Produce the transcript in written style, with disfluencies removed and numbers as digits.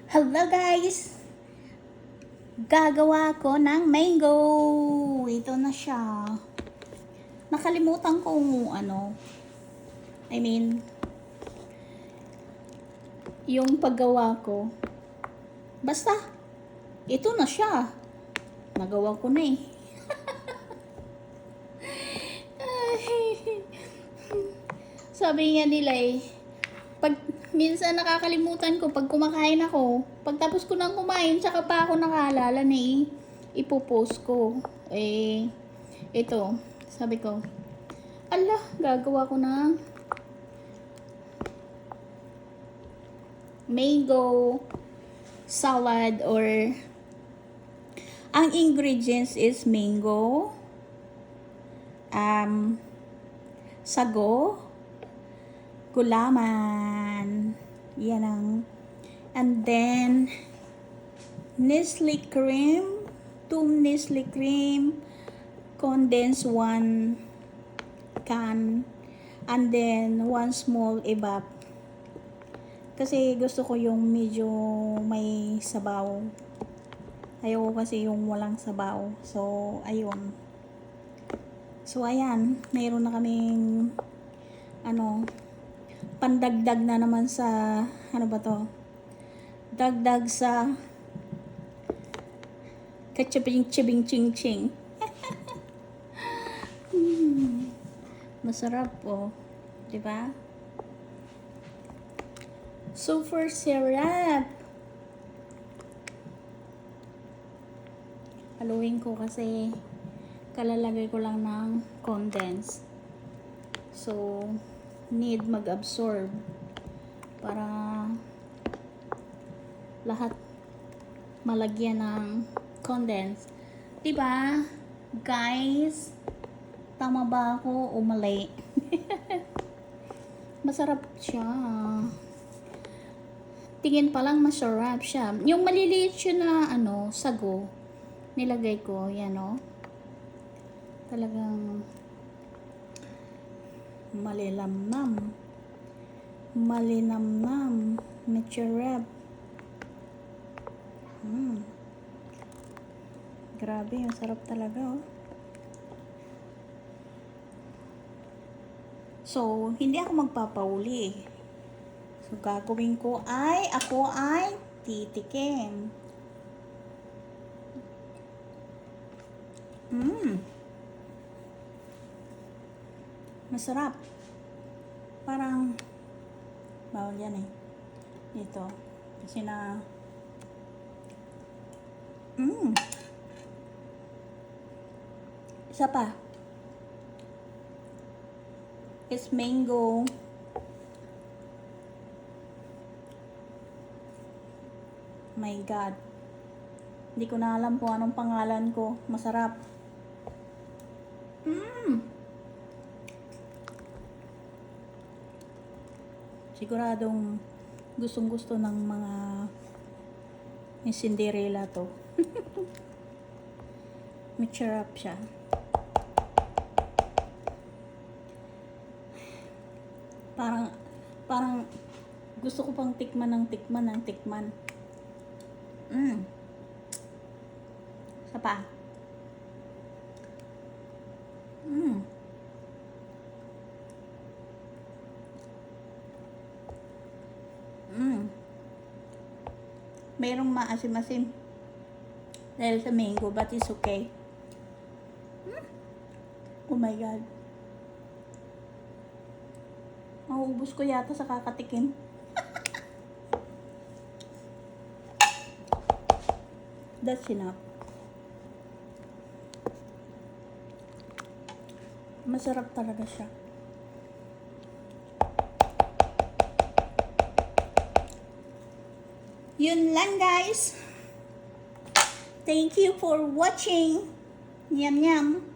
Hello guys! Gagawa ko ng mango. Ito na siya. Nakalimutan kong yung paggawa ko. Basta, ito na siya. Nagawa ko na eh. Sabi nga nila eh, pag minsan nakakalimutan ko pag kumakain ako, pagtapos ko nang kumain, tsaka pa ako nakaalala na ipopost ko. Ito, sabi ko, ala, gagawa ko ng mango salad or ang ingredients is mango, sago, gulaman, yan ang, and then Nestle cream, 2 Nestle cream, condensed 1 can, and then 1 small evap. Kasi gusto ko yung medyo may sabaw. Ayoko kasi yung walang sabaw. So, ayun. So, ayan. Mayroon na kaming pandagdag na naman sa dagdag sa kachibing ching ching. Masarap po, di ba? Super syrup. Haluin ko kasi kalalagay ko lang ng condense. So, need mag-absorb para lahat malagyan ng condense. Diba? Guys, tama ba ako o mali? Masarap siya. Tingin pa lang masarap siya. Yung maliliit siya na sago, nilagay ko, yan o. Talagang malinamnam, masarap. Grabe, masarap talaga oh. So, hindi ako magpapauli. So, gagawin ko ako ay titikim. Masarap. Parang bawal yan eh. Dito. Kasi na isa pa. It's mango. My God. Hindi ko na alam kung anong pangalan ko. Masarap. Siguradong gustong-gusto ng mga Cinderella to. Masarap siya. Parang gusto ko pang tikman. Isa pa. Merong maasim-asim dahil sa mango, but it's okay. Oh my God. Mauubos ko yata sa kakatikim. That's enough. Masarap talaga siya. Yun lang guys. Thank you for watching. Yum yum.